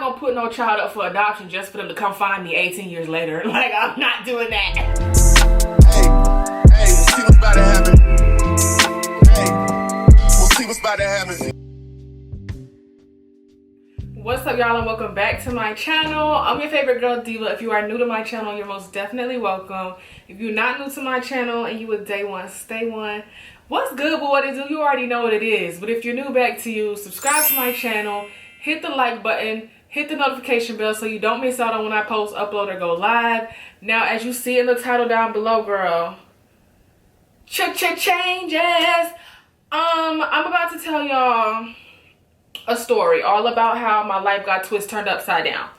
gonna put no child up for adoption just for them to come find me 18 years later. Like, I'm not doing that. Hey, see what's about to happen. Hey, we'll see what's about to happen. What's up, y'all, and welcome back to my channel. I'm your favorite girl, Diva. If you are new to my channel, you're most definitely welcome. If you're not new to my channel and you a day one, stay one. What's good with what it do? You already know what it is. But if you're new back to you, subscribe to my channel, hit the like button, hit the notification bell so you don't miss out on when I post, upload, or go live. Now, as you see in the title down below, girl, changes. I'm about to tell y'all a story all about how my life got turned upside down.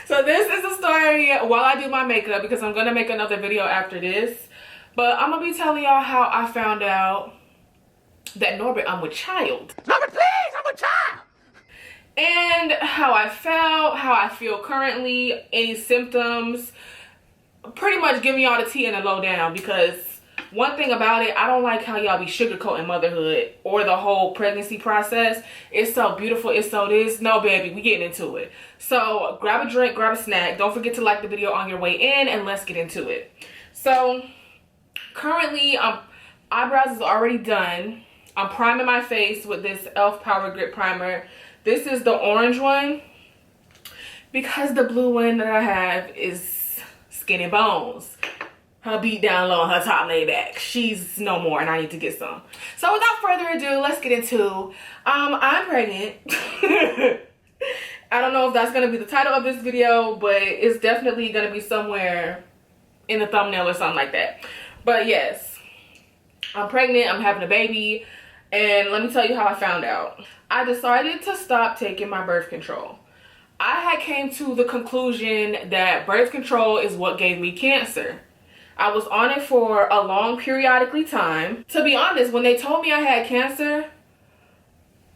So this is a story while I do my makeup, because I'm gonna make another video after this. But I'm gonna be telling y'all how I found out that Norbert, I'm with child. Norbert, please, I'm a child. And how I felt, how I feel currently, any symptoms. Pretty much giving y'all the tea and the lowdown, because one thing about it, I don't like how y'all be sugarcoating motherhood or the whole pregnancy process. It's so beautiful, it's so this. No, baby, we getting into it. So grab a drink, grab a snack. Don't forget to like the video on your way in, and let's get into it. So currently, eyebrows is already done. I'm priming my face with this e.l.f. Power Grip Primer. This is the orange one, because the blue one that I have is Skinny Bones. Her beat down low and her top laid back. She's no more, and I need to get some. So without further ado, let's get into, I'm pregnant. I don't know if that's gonna be the title of this video, but it's definitely gonna be somewhere in the thumbnail or something like that. But yes, I'm pregnant, I'm having a baby, and let me tell you how I found out. I decided to stop taking my birth control. I had came to the conclusion that birth control is what gave me cancer. I was on it for a long periodically time. To be honest, when they told me I had cancer,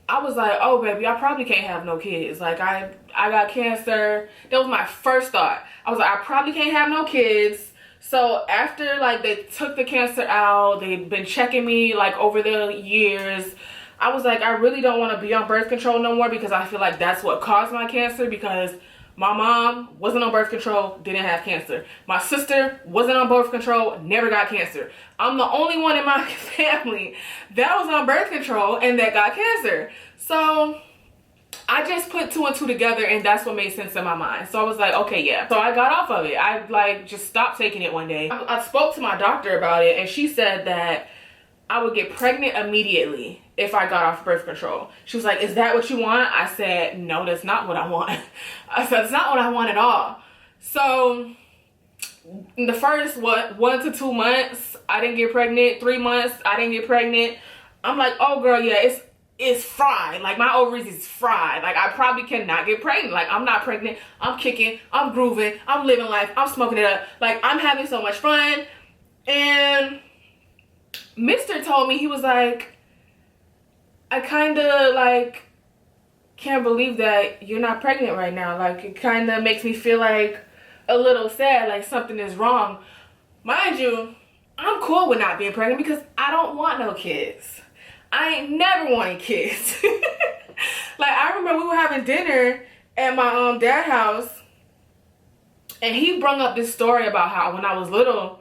I was like, oh baby, I probably can't have no kids. Like, I got cancer. That was my first thought. I was like, I probably can't have no kids. So after like they took the cancer out, they've been checking me like over the years, I was like, I really don't want to be on birth control no more, because I feel like that's what caused my cancer, because my mom wasn't on birth control, didn't have cancer. My sister wasn't on birth control, never got cancer. I'm the only one in my family that was on birth control and that got cancer. So I just put two and two together, and that's what made sense in my mind. So I was like, okay, yeah. So I got off of it. I like just stopped taking it one day. I spoke to my doctor about it, and she said that I would get pregnant immediately if I got off birth control. She was like, is that what you want? I said, no, that's not what I want. I said, it's not what I want at all. So in the first, 1 to 2 months, I didn't get pregnant. 3 months, I didn't get pregnant. I'm like, oh girl, yeah, it's fried. Like, my ovaries is fried. Like, I probably cannot get pregnant. Like, I'm not pregnant. I'm kicking. I'm grooving. I'm living life. I'm smoking it up. Like, I'm having so much fun. And Mr. told me, he was like, I kind of like can't believe that you're not pregnant right now. Like, it kind of makes me feel like a little sad, like something is wrong. Mind you, I'm cool with not being pregnant because I don't want no kids. I ain't never wanted kids. Like, I remember we were having dinner at my dad's house, and he brought up this story about how when I was little,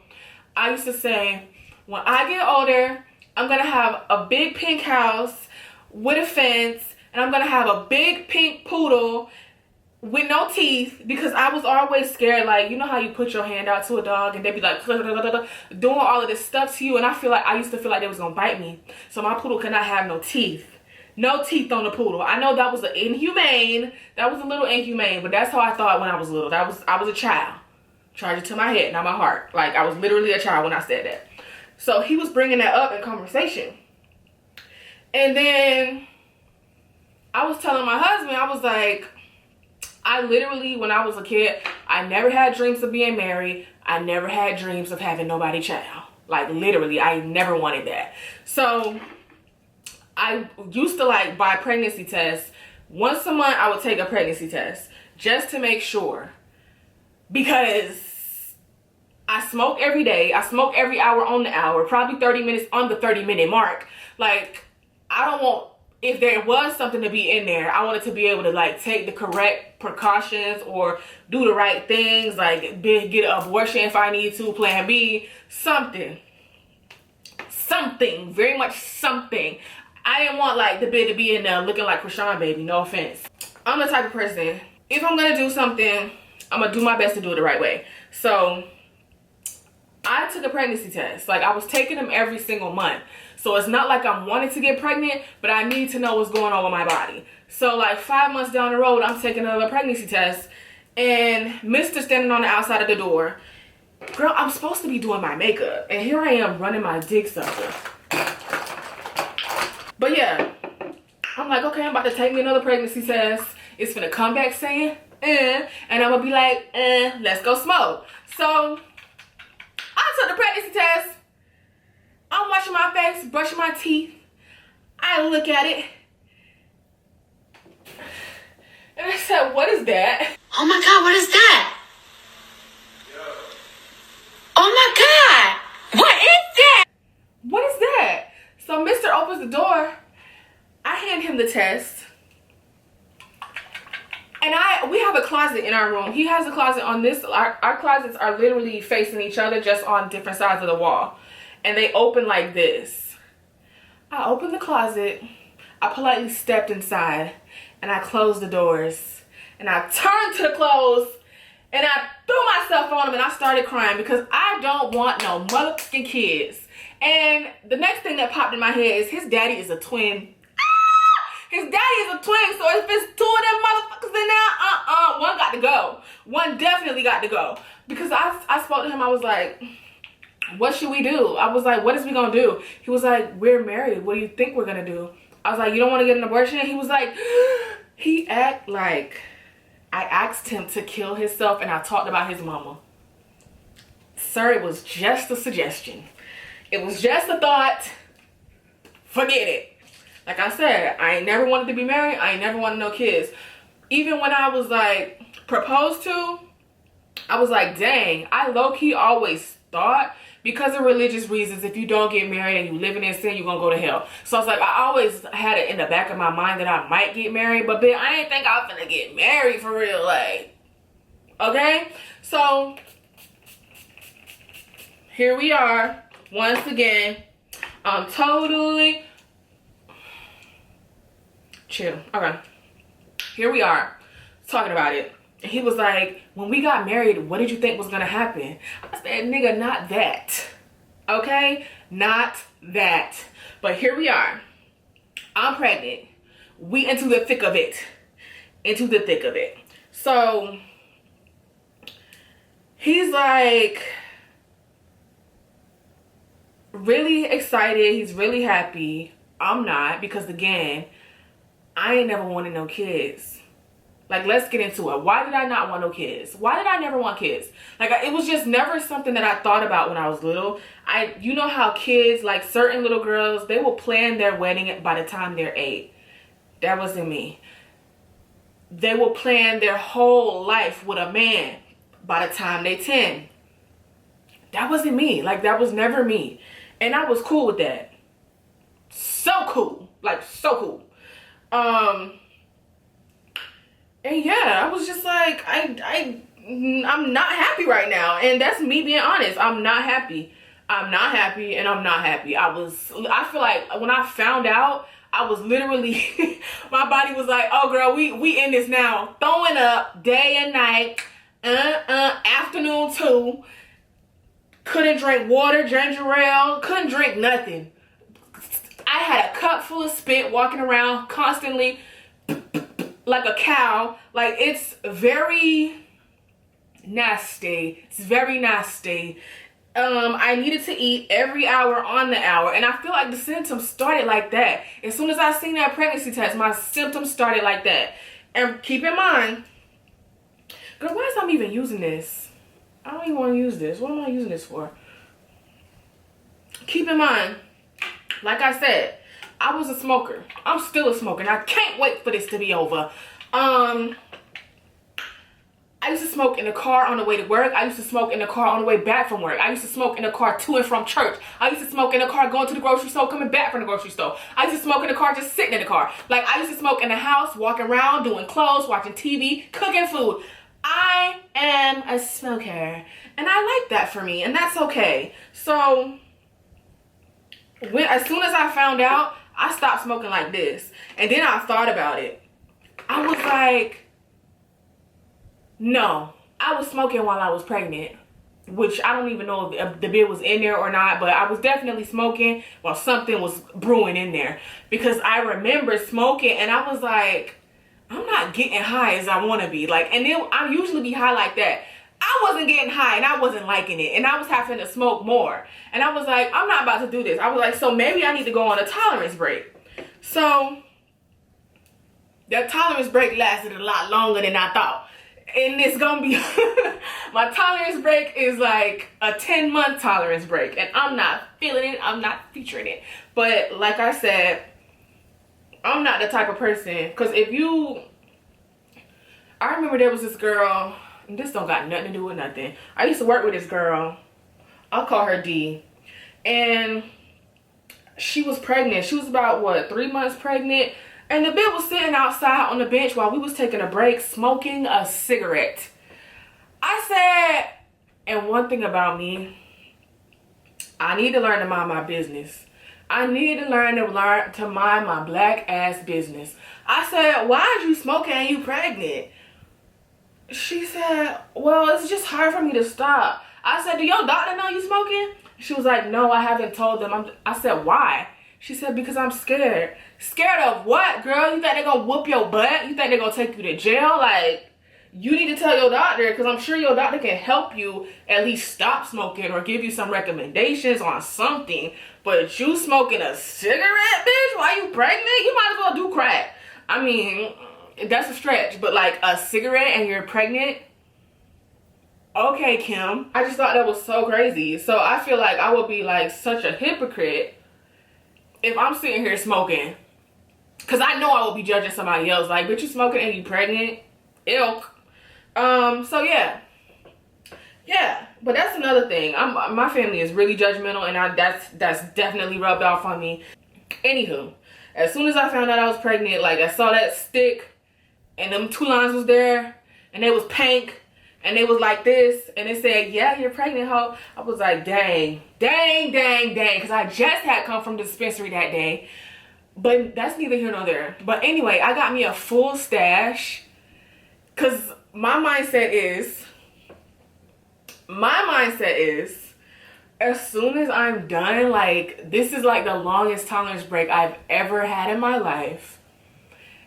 I used to say, when I get older, I'm gonna have a big pink house with a fence, and I'm gonna have a big pink poodle with no teeth, because I was always scared. Like, you know how you put your hand out to a dog and they be like doing all of this stuff to you, and I used to feel like they was gonna bite me. So my poodle could not have no teeth. No teeth on the poodle. I know that was inhumane. That was a little inhumane, but that's how I thought when I was little. I was a child. Charge it to my head, not my heart. Like, I was literally a child when I said that. So he was bringing that up in conversation. And then I was telling my husband, I was like, I literally, when I was a kid, I never had dreams of being married. I never had dreams of having nobody child. Like, literally, I never wanted that. So I used to like buy pregnancy tests. Once a month, I would take a pregnancy test just to make sure, because I smoke every day. I smoke every hour on the hour, probably 30 minutes on the 30-minute mark. Like, I don't want if there was something to be in there, I wanted to be able to like take the correct precautions or do the right things, like get an abortion if I need to, plan B, something, very much something. I didn't want like the bit to be in there looking like Krishan baby, no offense. I'm the type of person, if I'm gonna do something, I'm gonna do my best to do it the right way. So I took a pregnancy test. Like I was taking them every single month. So it's not like I'm wanting to get pregnant, but I need to know what's going on with my body. So like 5 months down the road, I'm taking a pregnancy test and Mr. standing on the outside of the door. Girl, I'm supposed to be doing my makeup and here I am running my dick sucker. But yeah, I'm like, okay, I'm about to take me another pregnancy test. It's gonna come back saying, and I'm gonna be like, let's go smoke. So I took the pregnancy test. I'm washing my face, brushing my teeth. I look at it. And I said, what is that? Oh my God, what is that? Oh my God, what is that? What is that? So Mr. opens the door. I hand him the test. And we have a closet in our room. He has a closet on this. Our closets are literally facing each other, just on different sides of the wall. And they open like this. I opened the closet. I politely stepped inside. And I closed the doors. And I turned to the clothes. And I threw myself on them. And I started crying because I don't want no motherfucking kids. And the next thing that popped in my head is his daddy is a twin. His daddy is a twin, so if it's two of them motherfuckers in there, one got to go. One definitely got to go. Because I spoke to him, I was like, what should we do? I was like, what is we gonna do? He was like, we're married. What do you think we're gonna do? I was like, you don't want to get an abortion? He was like, he act like I asked him to kill himself and I talked about his mama. Sir, it was just a suggestion. It was just a thought. Forget it. Like I said, I ain't never wanted to be married. I ain't never wanted no kids. Even when I was like proposed to, I was like, dang, I low-key always thought because of religious reasons, if you don't get married and you living in sin, you're gonna go to hell. So I was like, I always had it in the back of my mind that I might get married, but bitch, I didn't think I was gonna get married for real, like, okay? So here we are, once again. I'm totally chill. Okay, here we are talking about it. And he was like, when we got married, what did you think was gonna happen? I said, nigga, not that. Okay, not that. But here we are. I'm pregnant. We into the thick of it. Into the thick of it. So he's like really excited. He's really happy. I'm not, because again, I ain't never wanted no kids. Like, let's get into it. Why did I not want no kids? Why did I never want kids? Like, it was just never something that I thought about when I was little. You know how kids, like certain little girls, they will plan their wedding by the time they're 8. That wasn't me. They will plan their whole life with a man by the time they 10. That wasn't me. Like, that was never me. And I was cool with that. So cool. Like, so cool. And yeah, I was just like, I'm not happy right now. And that's me being honest. I'm not happy. I'm not happy and I'm not happy. I feel like when I found out, I was literally, my body was like, oh girl, we in this now. Throwing up day and night, afternoon too. Couldn't drink water, ginger ale, couldn't drink nothing. I had a cup full of spit walking around constantly like a cow. Like, it's very nasty. It's very nasty. I needed to eat every hour on the hour. And I feel like the symptoms started like that. As soon as I seen that pregnancy test, my symptoms started like that. And keep in mind, girl, why is I'm even using this? I don't even want to use this. What am I using this for? Keep in mind, like I said, I was a smoker. I'm still a smoker and I can't wait for this to be over. I used to smoke in the car on the way to work. I used to smoke in the car on the way back from work. I used to smoke in the car to and from church. I used to smoke in the car going to the grocery store, coming back from the grocery store. I used to smoke in the car just sitting in the car. Like, I used to smoke in the house, walking around, doing clothes, watching TV, cooking food. I am a smoker, and I like that for me, and that's okay. So, as soon as I found out, I stopped smoking like this. And then I thought about it. I was like, no, I was smoking while I was pregnant, which I don't even know if the bit was in there or not, but I was definitely smoking while something was brewing in there, because I remember smoking and I was like, I'm not getting high as I want to be. Like, and then I usually be high like that. I wasn't getting high and I wasn't liking it, and I was having to smoke more, and I was like, I'm not about to do this. I was like, so maybe I need to go on a tolerance break. So that tolerance break lasted a lot longer than I thought. And it's gonna be, my tolerance break is like a 10-month tolerance break. And I'm not feeling it, I'm not featuring it. But like I said, I'm not the type of person, because I remember there was this girl, and this don't got nothing to do with nothing. I used to work with this girl, I'll call her D. And she was pregnant. She was about, what, 3 months pregnant. And the bitch was sitting outside on the bench while we was taking a break, smoking a cigarette. I said, and one thing about me, I need to learn to mind my business. I need to learn to mind my black ass business. I said, why is you smoking and you pregnant? She said, well, it's just hard for me to stop. I said, do your doctor know you smoking? She was like, no, I haven't told them. I said, why? She said, because I'm scared. Scared of what, girl? You think they're gonna whoop your butt? You think they're gonna take you to jail? Like, you need to tell your doctor, because I'm sure your doctor can help you at least stop smoking or give you some recommendations on something. But you smoking a cigarette, bitch, while you pregnant? You might as well do crack. I mean, that's a stretch, but like a cigarette and you're pregnant? Okay, Kim. I just thought that was so crazy. So I feel like I would be like such a hypocrite if I'm sitting here smoking, because I know I will be judging somebody else. Like, bitch, you smoking and you pregnant? Ilk. So yeah. But that's another thing. My family is really judgmental, and that's definitely rubbed off on me. Anywho, as soon as I found out I was pregnant, like, I saw that stick, and them 2 lines was there, and they was pink, and they was like this, and it said, yeah, you're pregnant, ho. I was like, dang, because I just had come from the dispensary that day. But that's neither here nor there. But anyway, I got me a full stash, because my mindset is, as soon as I'm done, like, this is like the longest tolerance break I've ever had in my life.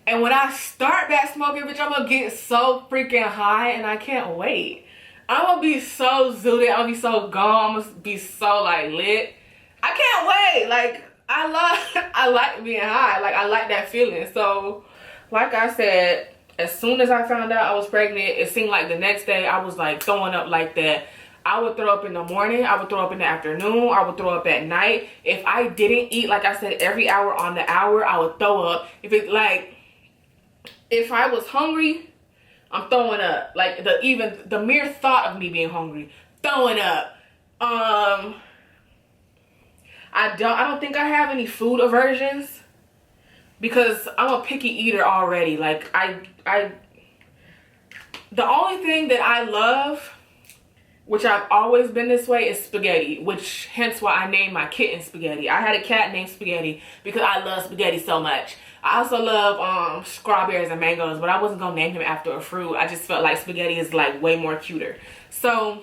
And when I start back smoking, bitch, I'm gonna get so freaking high, and I can't wait. I'm gonna be so zooted, I'm gonna be so gone, I'm gonna be so like lit. I can't wait. Like, I like being high. Like, I like that feeling. So, like I said, as soon as I found out I was pregnant, it seemed like the next day I was like throwing up like that. I would throw up in the morning, I would throw up in the afternoon, I would throw up at night. If I didn't eat, like I said, every hour on the hour, I would throw up. If I was hungry, I'm throwing up. Like, the mere thought of me being hungry, throwing up. I don't think I have any food aversions, because I'm a picky eater already. Like, the only thing that I love, which I've always been this way, is spaghetti, which hence why I named my kitten Spaghetti. I had a cat named Spaghetti because I love spaghetti so much. I also love strawberries and mangoes, but I wasn't gonna name him after a fruit. I just felt like spaghetti is like way more cuter. So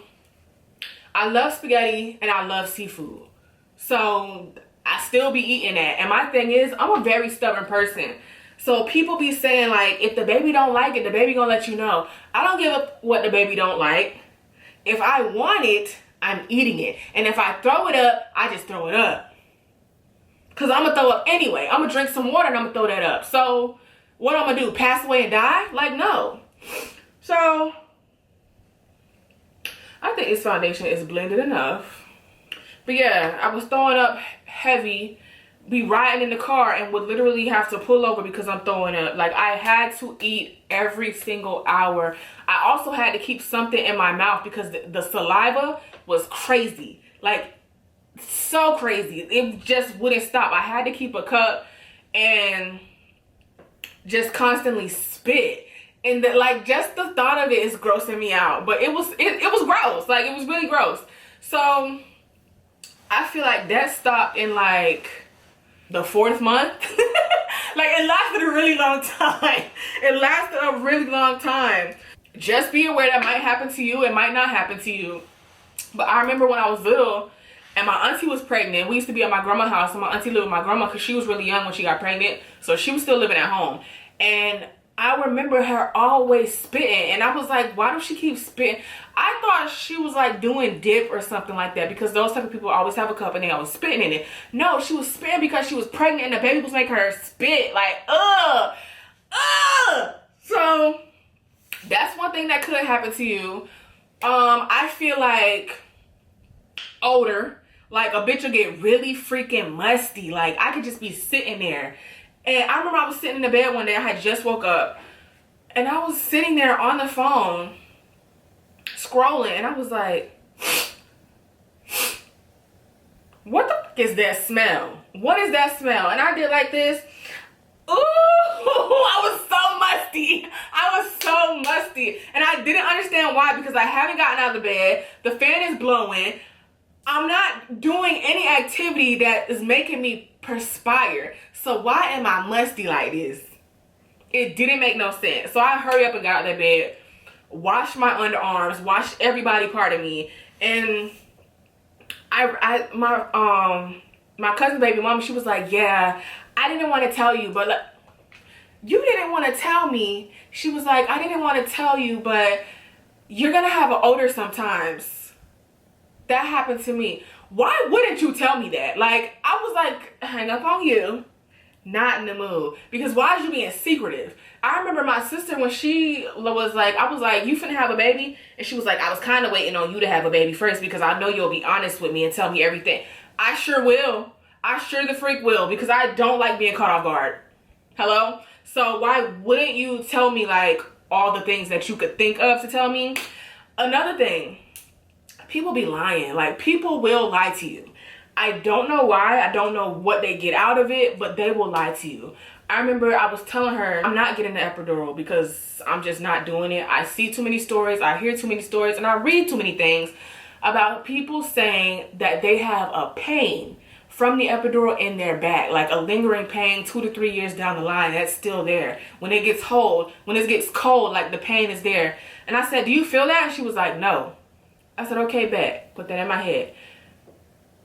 I love spaghetti and I love seafood. So I still be eating that. And my thing is, I'm a very stubborn person. So people be saying like, if the baby don't like it, the baby gonna let you know. I don't give a what the baby don't like. If I want it, I'm eating it. And if I throw it up, I just throw it up. Because I'm going to throw up anyway. I'm going to drink some water and I'm going to throw that up. So what I'm going to do? Pass away and die? Like, no. So I think this foundation is blended enough. But yeah, I was throwing up heavy be riding in the car and would literally have to pull over because I'm throwing up. Like, I had to eat every single hour. I also had to keep something in my mouth because the saliva was crazy. Like, so crazy. It just wouldn't stop. I had to keep a cup and just constantly spit. And like, just the thought of it is grossing me out. But it was gross. Like, it was really gross. So I feel like that stopped in like the 4th month. Like, it lasted a really long time. It lasted a really long time. Just be aware that might happen to you. It might not happen to you. But I remember when I was little and my auntie was pregnant. We used to be at my grandma's house, and my auntie lived with my grandma because she was really young when she got pregnant. So she was still living at home. And I remember her always spitting, and I was like, why does she keep spitting? I thought she was like doing dip or something like that, because those type of people always have a cup and they always spitting in it. No, she was spitting because she was pregnant and the baby was making her spit. Like, So that's one thing that could happen to you. I feel like odor, like a bitch will get really freaking musty. Like, I could just be sitting there. And I remember I was sitting in the bed one day. I had just woke up. And I was sitting there on the phone, scrolling. And I was like, what the fuck is that smell? What is that smell? And I did like this. Ooh, I was so musty. I was so musty. And I didn't understand why, because I haven't gotten out of the bed. The fan is blowing. I'm not doing any activity that is making me perspire. So why am I musty like this? It didn't make no sense. So I hurry up and got out of the bed, washed my underarms, washed every body part of me, and my cousin's baby mama, she was like, yeah, I didn't want to tell you, but like, you didn't want to tell me. She was like, I didn't want to tell you, but you're gonna have an odor sometimes. That happened to me. Why wouldn't you tell me that? Like, I was like, hang up on you. Not in the mood. Because why is you being secretive? I remember my sister, when she was like, I was like, you finna have a baby? And she was like, I was kind of waiting on you to have a baby first because I know you'll be honest with me and tell me everything. I sure will. I sure the freak will, because I don't like being caught off guard. Hello? So why wouldn't you tell me like all the things that you could think of to tell me? Another thing, people be lying. Like, people will lie to you. I don't know why. I don't know what they get out of it, but they will lie to you. I remember I was telling her, I'm not getting the epidural because I'm just not doing it. I see too many stories, I hear too many stories, and I read too many things about people saying that they have a pain from the epidural in their back, like a lingering pain 2 to 3 years down the line. That's still there. When it gets cold, like the pain is there. And I said, do you feel that? And she was like, no. I said, okay, bet. Put that in my head.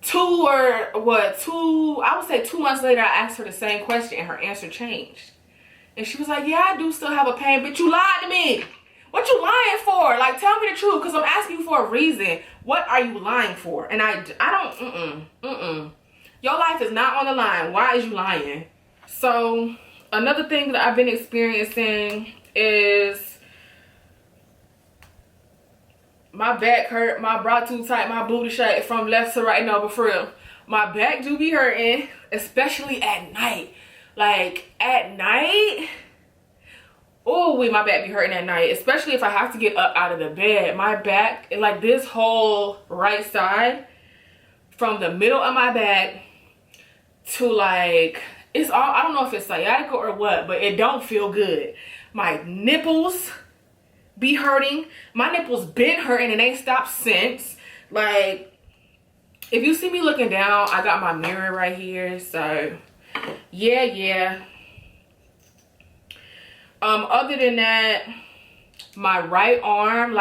I would say 2 months later, I asked her the same question and her answer changed. And she was like, yeah, I do still have a pain, but you lied to me. What you lying for? Like, tell me the truth, because I'm asking you for a reason. What are you lying for? And I don't, Your life is not on the line. Why is you lying? So, another thing that I've been experiencing is my back hurt, my bra too tight, my booty shake from left to right. No, but for real, my back do be hurting, especially at night. Like, at night, oh, my back be hurting at night, especially if I have to get up out of the bed. My back, like this whole right side, from the middle of my back to like, it's all, I don't know if it's sciatica or what, but it don't feel good. My nipples be hurting. My nipples been hurting and ain't stopped since. Like, if you see me looking down, I got my mirror right here. So yeah. Other than that, my right arm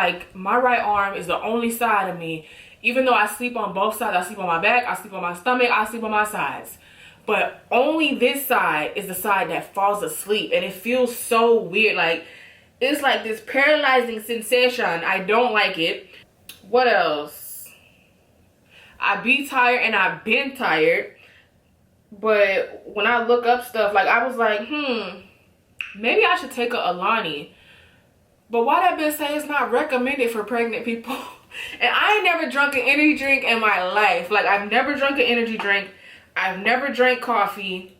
is the only side of me, even though I sleep on both sides. I sleep on my back, I sleep on my stomach, I sleep on my sides, but only this side is the side that falls asleep. And it feels so weird. Like, it's like this paralyzing sensation. I don't like it. What else? I be tired and I've been tired. But when I look up stuff, like, I was like, maybe I should take a Alani. But why that bitch say it's not recommended for pregnant people? And I ain't never drunk an energy drink in my life. Like, I've never drunk an energy drink. I've never drank coffee.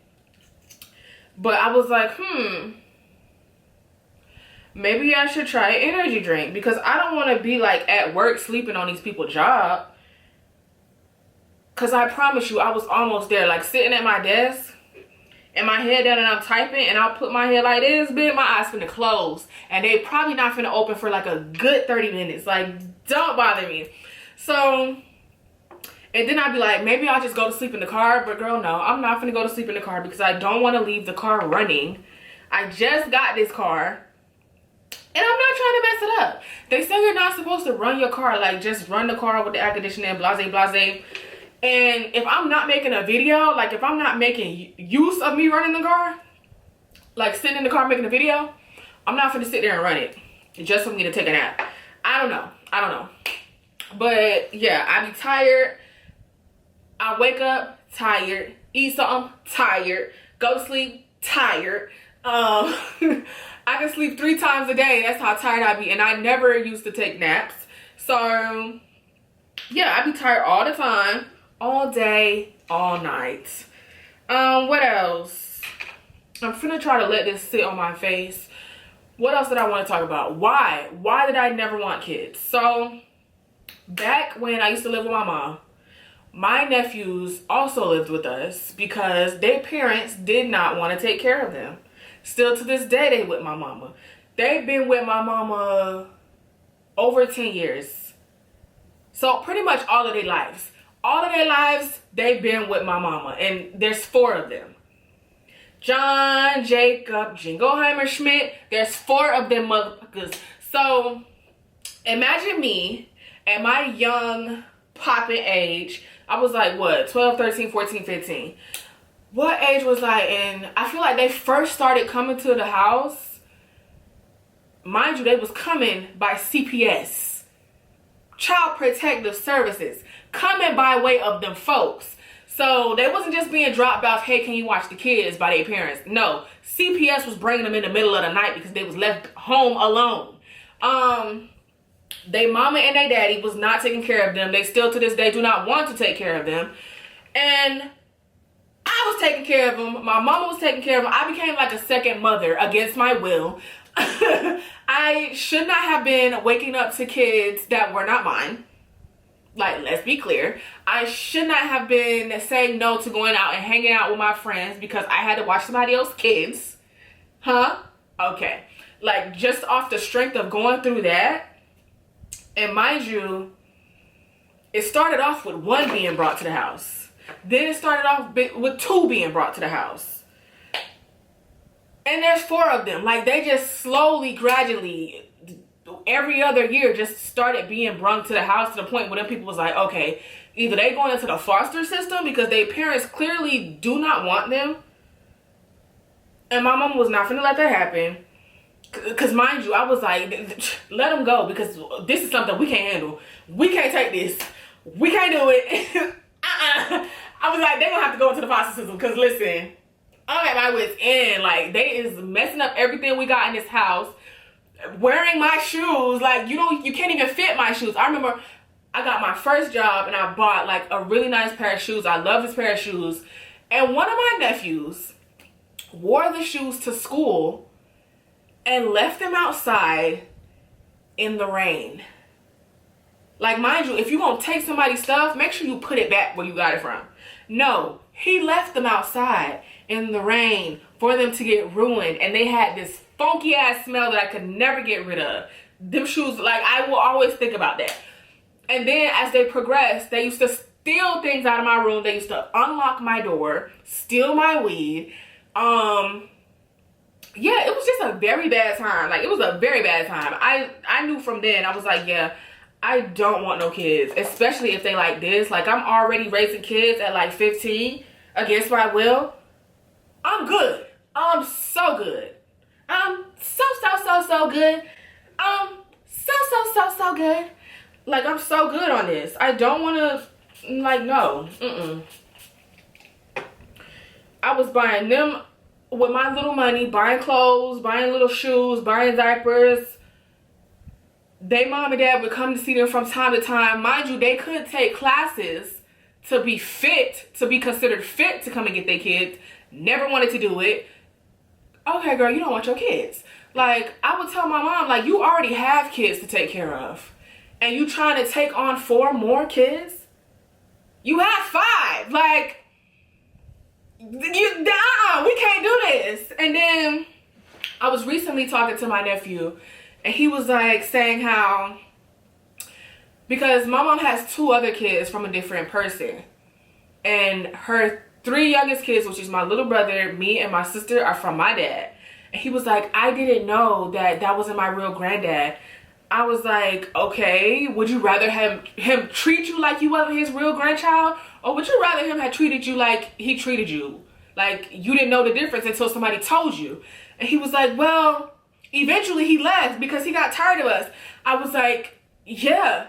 But I was like, maybe I should try an energy drink because I don't want to be like at work sleeping on these people's job. Because I promise you, I was almost there, like sitting at my desk and my head down and I'm typing and I'll put my head like this, bitch, my eyes finna close. And they probably not finna open for like a good 30 minutes. Like, don't bother me. So, and then I'd be like, maybe I'll just go to sleep in the car. But girl, no, I'm not finna go to sleep in the car because I don't want to leave the car running. I just got this car. And I'm not trying to mess it up. They say you're not supposed to run your car, like just run the car with the air conditioning, blase, blase. And if I'm not making a video, like if I'm not making use of me running the car, like sitting in the car making a video, I'm not gonna sit there and run it just for me to take a nap. I don't know. But yeah, I be tired. I wake up tired, eat something tired, go to sleep tired. I can sleep 3 times a day. That's how tired I be. And I never used to take naps. So yeah, I be tired all the time. All day, all night. What else? I'm finna try to let this sit on my face. What else did I want to talk about? Why did I never want kids? So back when I used to live with my mom, my nephews also lived with us because their parents did not want to take care of them. Still to this day, they with my mama. They've been with my mama over 10 years. So pretty much all of their lives. All of their lives, they've been with my mama. And there's 4 of them. John, Jacob, Jingleheimer, Schmidt. There's 4 of them motherfuckers. So, imagine me at my young poppin' age. I was like, what? 12, 13, 14, 15. What age was I in? I feel like they first started coming to the house. Mind you, they was coming by CPS. Child Protective Services. Coming by way of them folks. So they wasn't just being dropped off, hey, can you watch the kids by their parents? No, CPS was bringing them in the middle of the night because they was left home alone. They mama and they daddy was not taking care of them. They still to this day do not want to take care of them. And I was taking care of them. My mama was taking care of them. I became like a second mother against my will. I should not have been waking up to kids that were not mine. Like, let's be clear. I should not have been saying no to going out and hanging out with my friends because I had to watch somebody else's kids. Huh? Okay. Like, just off the strength of going through that. And mind you, it started off with 1 being brought to the house. Then it started off with 2 being brought to the house. And there's 4 of them. Like, they just slowly, gradually, every other year just started being brought to the house to the point where them people was like, okay, either they going into the foster system because their parents clearly do not want them. And my mom was not finna let that happen. Because mind you, I was like, let them go because this is something we can't handle. We can't take this. We can't do it. I was like, they're going to have to go into the foster system because listen, I'm at my wit's end. Like, they is messing up everything we got in this house. Wearing my shoes, like, you can't even fit my shoes. I remember I got my first job and I bought like a really nice pair of shoes. I love this pair of shoes. And one of my nephews wore the shoes to school and left them outside in the rain. Like, mind you, if you're going to take somebody's stuff, make sure you put it back where you got it from. No, he left them outside in the rain for them to get ruined. And they had this funky ass smell that I could never get rid of. Them shoes, like, I will always think about that. And then as they progressed, they used to steal things out of my room. They used to unlock my door, steal my weed. Yeah, it was just a very bad time. Like, it was a very bad time. I knew from then, I was like, yeah, I don't want no kids, especially if they like this. Like, I'm already raising kids at like 15 against my will. I'm good. I'm so good. I'm so good. So good. Like, I'm so good on this. I don't want to, like, no. I was buying them with my little money, buying clothes, buying little shoes, buying diapers. They mom and dad would come to see them from time to time. Mind you, they couldn't take classes to be fit, to be considered fit to come and get their kids, never wanted to do it. Okay, girl, you don't want your kids. Like, I would tell my mom, like, you already have kids to take care of. And you trying to take on 4 more kids? You have 5. Like, we can't do this. And then I was recently talking to my nephew, and he was like saying how, because my mom has 2 other kids from a different person, and her 3 youngest kids, which is my little brother, me, and my sister, are from my dad. And he was like, I didn't know that wasn't my real granddad. I was like, okay, would you rather have him treat you like you wasn't his real grandchild? Or would you rather him have treated you like he treated you? Like, you didn't know the difference until somebody told you. And he was like, well, eventually he left because he got tired of us. I was like, yeah,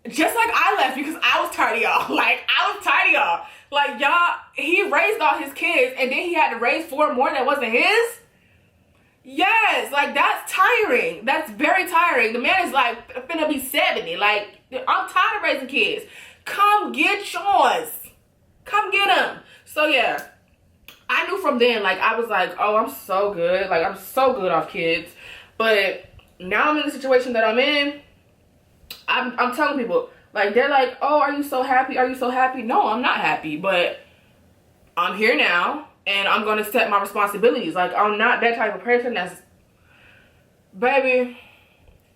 just like I left because I was tired of y'all. Like, I was tired of y'all. Like, y'all, he raised all his kids and then he had to raise 4 more that wasn't his? Yes, like, that's tiring. That's very tiring. The man is like finna be 70. Like, I'm tired of raising kids. Come get yours. Come get them. So yeah, I knew from then, like, I was like, oh, I'm so good. Like, I'm so good off kids. But now I'm in the situation that I'm in. I'm telling people, like, they're like, oh, are you so happy? Are you so happy? No, I'm not happy. But I'm here now. And I'm going to set my responsibilities. Like, I'm not that type of person that's, baby,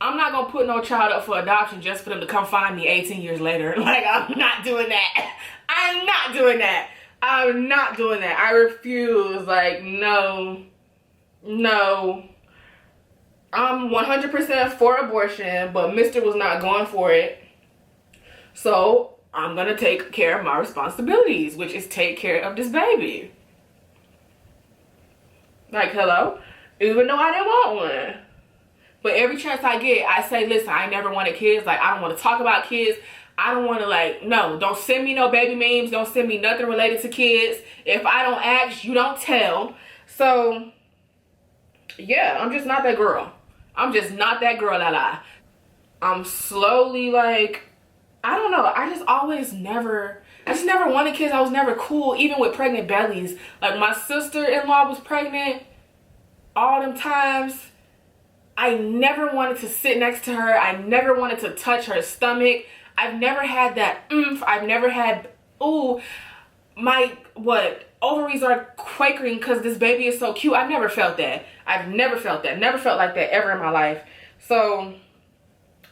I'm not going to put no child up for adoption just for them to come find me 18 years later. Like, I'm not doing that. I'm not doing that. I'm not doing that. I refuse. Like, no. No. I'm 100% for abortion, but Mr. was not going for it. So, I'm going to take care of my responsibilities, which is take care of this baby. Like, hello? Even though I didn't want one. But every chance I get, I say, listen, I never wanted kids. Like, I don't want to talk about kids. I don't want to, like, no. Don't send me no baby memes. Don't send me nothing related to kids. If I don't ask, you don't tell. So, yeah, I'm just not that girl. I'm just not that girl, I'm slowly, like, I don't know. I just never wanted kids. I was never cool, even with pregnant bellies. Like, my sister-in-law was pregnant all them times. I never wanted to sit next to her. I never wanted to touch her stomach. I've never had that oomph. I've never had, ooh, my, ovaries are quakering because this baby is so cute. I've never felt that. I've never felt that. Never felt like that ever in my life. So,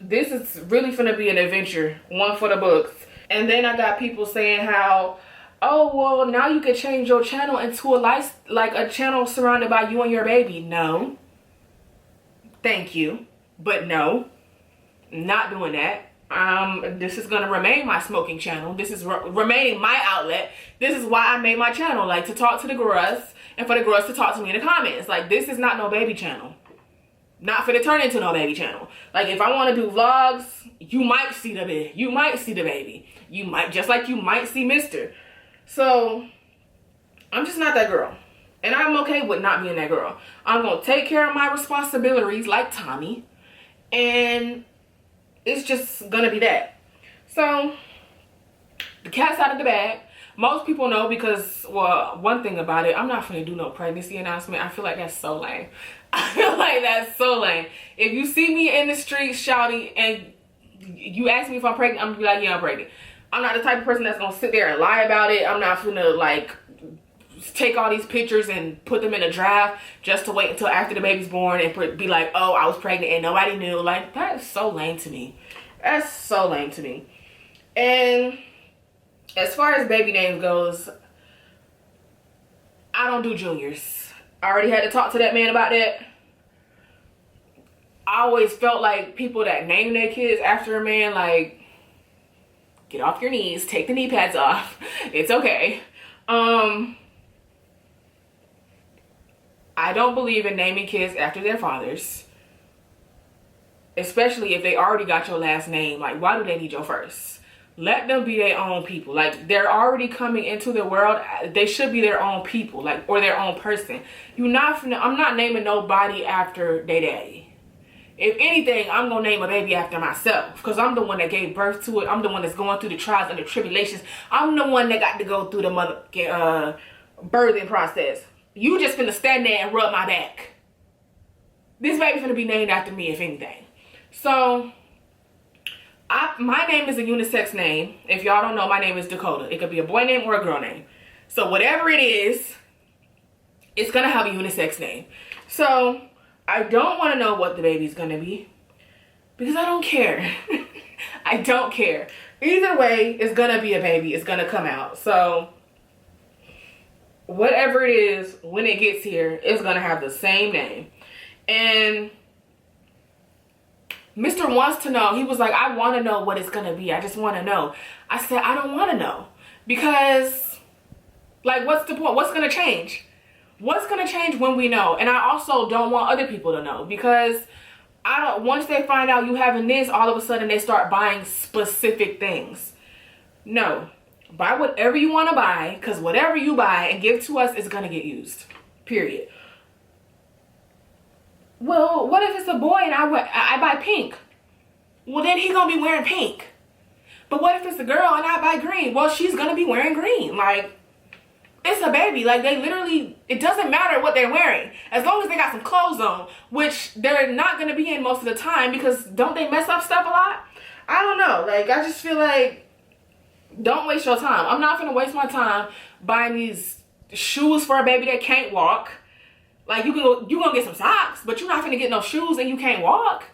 this is really finna be an adventure. One for the books. And then I got people saying how, oh, well, now you can change your channel into a channel surrounded by you and your baby. No. Thank you. But no. Not doing that. This is going to remain my smoking channel. This is remaining my outlet. This is why I made my channel. Like, to talk to the girls and for the girls to talk to me in the comments. Like, this is not no baby channel. Not for to turn into no baby channel. Like, if I want to do vlogs, you might see the baby. You might see the baby. You might, just like you might see Mr. So, I'm just not that girl. And I'm okay with not being that girl. I'm going to take care of my responsibilities like Tommy. And it's just going to be that. So, the cat's out of the bag. Most people know because, well, one thing about it, I'm not going to do no pregnancy announcement. I feel like that's so lame. I feel like that's so lame. If you see me in the street shouting and you ask me if I'm pregnant, I'm going to be like, yeah, I'm pregnant. I'm not the type of person that's going to sit there and lie about it. I'm not going to, like, take all these pictures and put them in a draft just to wait until after the baby's born and be like, oh, I was pregnant and nobody knew. Like, that is so lame to me. That's so lame to me. And as far as baby names goes, I don't do juniors. I already had to talk to that man about that. I always felt like people that name their kids after a man, like, get off your knees, take the knee pads off. It's okay. I don't believe in naming kids after their fathers. Especially if they already got your last name. Like, why do they need your first? Let them be their own people. Like, they're already coming into the world. They should be their own people, like, or their own person. I'm not naming nobody after their daddy. If anything, I'm gonna name a baby after myself, because I'm the one that gave birth to it. I'm the one that's going through the trials and the tribulations. I'm the one that got to go through the birthing process. You just finna stand there and rub my back. This baby finna be named after me, if anything. So, my name is a unisex name. If y'all don't know, my name is Dakota. It could be a boy name or a girl name. So whatever it is, it's gonna have a unisex name. So I don't want to know what the baby's gonna be, because I don't care. I don't care. Either way, it's gonna be a baby. It's gonna come out. So whatever it is, when it gets here, it's gonna have the same name. And Mr. wants to know. He was like, I want to know what it's gonna be. I just want to know. I said, I don't want to know, because, like, what's the point? What's gonna change? What's gonna change when we know? And I also don't want other people to know, because once they find out you having this, all of a sudden they start buying specific things. No. Buy whatever you want to buy, because whatever you buy and give to us is gonna get used. Period. Well, what if it's a boy and I buy pink? Well, then he gonna be wearing pink. But what if it's a girl and I buy green? Well, she's gonna be wearing green. Like, it's a baby. Like, they literally, it doesn't matter what they're wearing, as long as they got some clothes on, which they're not gonna be in most of the time, because don't they mess up stuff a lot? I don't know. Like, I just feel like, don't waste your time. I'm not gonna waste my time buying these shoes for a baby that can't walk. Like, you gonna get some socks, but you're not gonna get no shoes and you can't walk.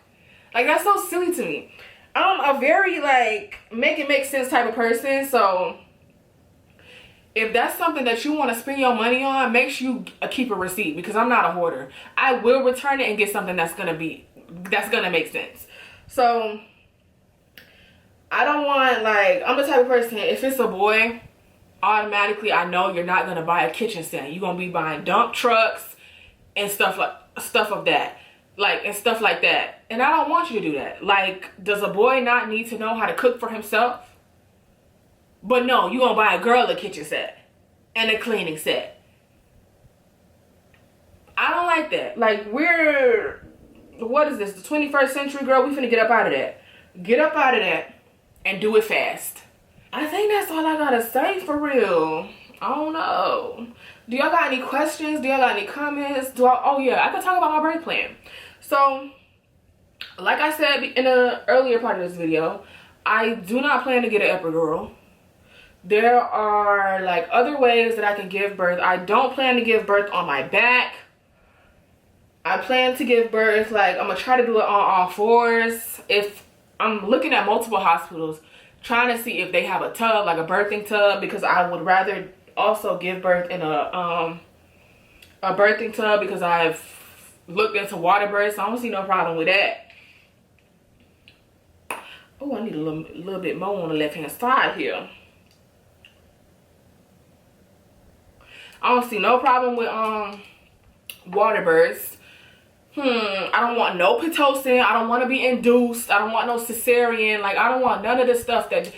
Like, that's so silly to me. I'm a very, like, make it make sense type of person. So if that's something that you want to spend your money on, make sure you keep a receipt, because I'm not a hoarder. I will return it and get something that's gonna make sense. So I don't want, like, I'm the type of person, if it's a boy, automatically I know you're not gonna buy a kitchen set. You're gonna be buying dump trucks and stuff of that. Like, and stuff like that. And I don't want you to do that. Like, does a boy not need to know how to cook for himself? But no, you gonna buy a girl a kitchen set and a cleaning set. I don't like that. Like, what is this, the 21st century, girl? We finna get up out of that. Get up out of that and do it fast. I think that's all I gotta say, for real. I don't know. Do y'all got any questions? Do y'all got any comments? Oh yeah, I could talk about my birth plan. So, like I said in the earlier part of this video, I do not plan to get an epidural. There are, like, other ways that I can give birth. I don't plan to give birth on my back. I plan to give birth, like, I'm gonna try to do it on all fours. If I'm looking at multiple hospitals, trying to see if they have a tub, like a birthing tub, because I would rather also give birth in a birthing tub, because I've looked into water births, so I don't see no problem with that. Oh, I need a little bit more on the left hand side here. I don't see no problem with water births. I don't want no Pitocin. I don't want to be induced. I don't want no cesarean. Like, I don't want none of the stuff that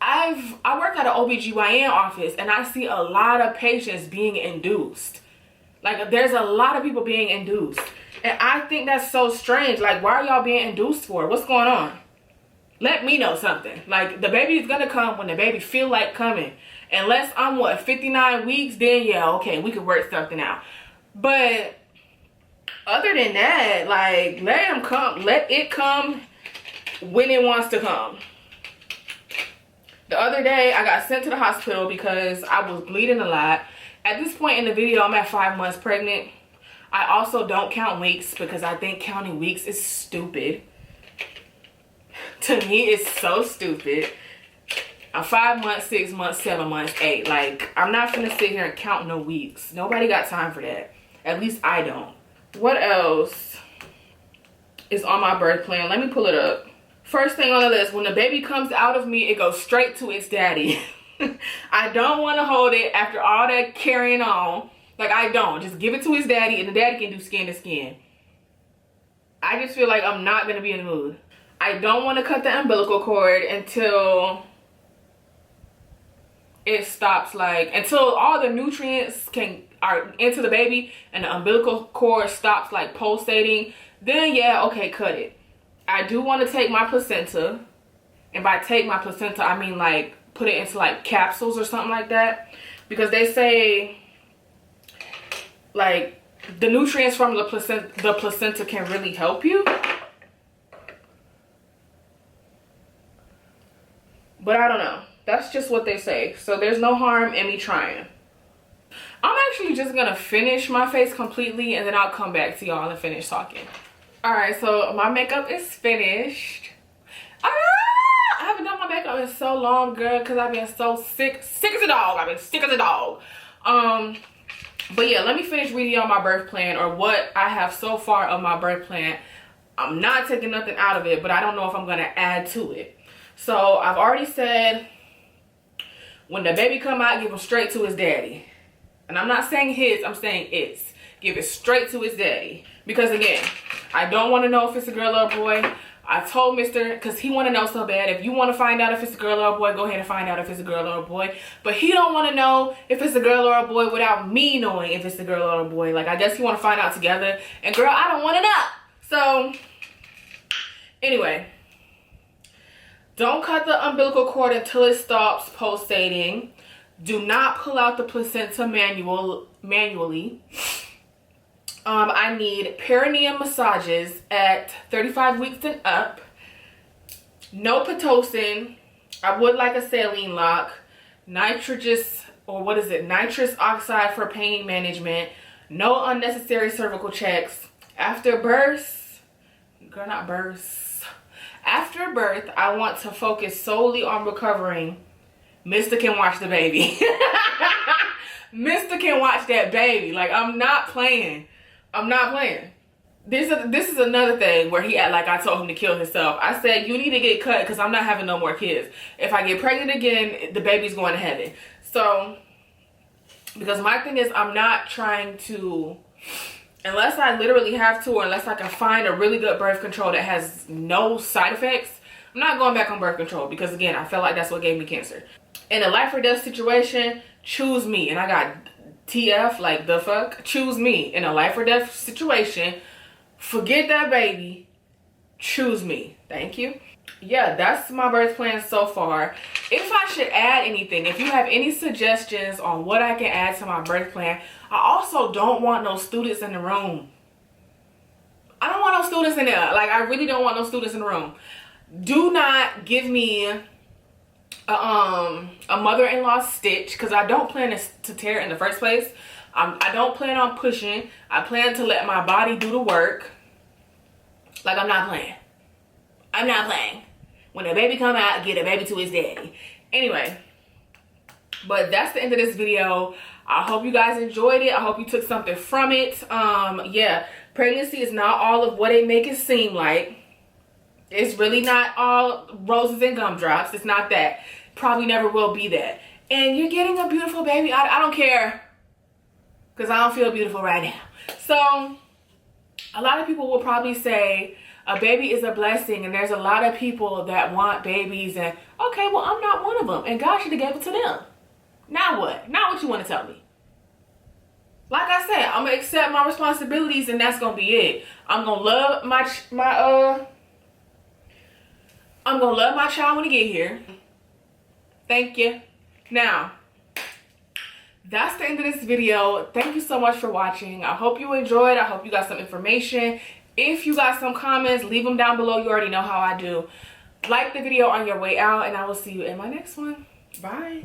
I work at an OBGYN office, and I see a lot of patients being induced. Like, there's a lot of people being induced, and I think that's so strange. Like, why are y'all being induced for? What's going on? Let me know something. Like, the baby is gonna come when the baby feel like coming. Unless I'm, 59 weeks, then yeah, okay, we could work something out. But other than that, like, let it come when it wants to come. The other day, I got sent to the hospital because I was bleeding a lot. At this point in the video, I'm at 5 months pregnant. I also don't count weeks, because I think counting weeks is stupid. To me, it's so stupid. I'm 5 months, 6 months, 7 months, 8. Like, I'm not gonna sit here and count no weeks. Nobody got time for that. At least I don't. What else is on my birth plan? Let me pull it up. First thing on the list, when the baby comes out of me, it goes straight to its daddy. I don't want to hold it after all that carrying on. Like, I don't. Just give it to his daddy, and the daddy can do skin to skin. I just feel like I'm not going to be in the mood. I don't want to cut the umbilical cord until it stops, like, until all the nutrients are into the baby and the umbilical cord stops, like, pulsating. then yeah, okay, cut it. I do want to take my placenta, and by take my placenta, I mean like put it into like capsules or something like that, because they say like the nutrients from the placenta can really help you. But I don't know. That's just what they say. So there's no harm in me trying. I'm actually just gonna finish my face completely, and then I'll come back to y'all and finish talking. Alright, so my makeup is finished. I haven't done my makeup in so long, girl, because I've been so sick. Sick as a dog. I've been sick as a dog. But yeah, let me finish reading y'all my birth plan, or what I have so far of my birth plan. I'm not taking nothing out of it, but I don't know if I'm gonna add to it. So I've already said, when the baby come out, give him straight to his daddy. And I'm not saying his, I'm saying its. Give it straight to his daddy. Because again, I don't want to know if it's a girl or a boy. I told Mr., because he want to know so bad. If you want to find out if it's a girl or a boy, go ahead and find out if it's a girl or a boy. But he don't want to know if it's a girl or a boy without me knowing if it's a girl or a boy. Like, I guess he want to find out together. And girl, I don't want to know. So, anyway. Don't cut the umbilical cord until it stops pulsating. Do not pull out the placenta manually. I need perineum massages at 35 weeks and up. No Pitocin. I would like a saline lock. Nitrous oxide for pain management. No unnecessary cervical checks. After birth, girl, not birth. After birth, I want to focus solely on recovering. Mr. can watch the baby. Mr. can watch that baby. Like, I'm not playing. I'm not playing. This is another thing where he act like I told him to kill himself. I said, you need to get cut because I'm not having no more kids. If I get pregnant again, the baby's going to heaven. So, because my thing is, I'm not trying to, unless I literally have to, or unless I can find a really good birth control that has no side effects, I'm not going back on birth control, because again, I felt like that's what gave me cancer. In a life or death situation, choose me. And I got TF, like the fuck, choose me. In a life or death situation, forget that baby, choose me. Thank you. Yeah, that's my birth plan so far. If I should add anything, if you have any suggestions on what I can add to my birth plan, I also don't want no students in the room. I don't want no students in there. Like, I really don't want no students in the room. Do not give me a mother-in-law stitch, because I don't plan to tear it in the first place. I don't plan on pushing. I plan to let my body do the work. Like, I'm not playing. I'm not playing. When the baby come out, get a baby to his daddy. Anyway, but that's the end of this video. I hope you guys enjoyed it. I hope you took something from it. Yeah, pregnancy is not all of what it make it seem like. It's really not all roses and gumdrops. It's not that. Probably never will be that. And you're getting a beautiful baby. I don't care, because I don't feel beautiful right now. So, a lot of people will probably say a baby is a blessing, and there's a lot of people that want babies, and okay, well, I'm not one of them, and God should have gave it to them. Now what? Now what you want to tell me? Like I said, I'm gonna accept my responsibilities, and that's gonna be it. I'm gonna love I'm gonna love my child when he get here. Thank you. Now, that's the end of this video. Thank you so much for watching. I hope you enjoyed. I hope you got some information. If you got some comments, leave them down below. You already know how I do. Like the video on your way out, and I will see you in my next one. Bye.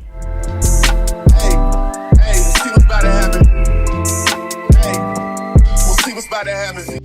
Hey, we'll see what's about to happen. Hey, we'll see what's about to happen.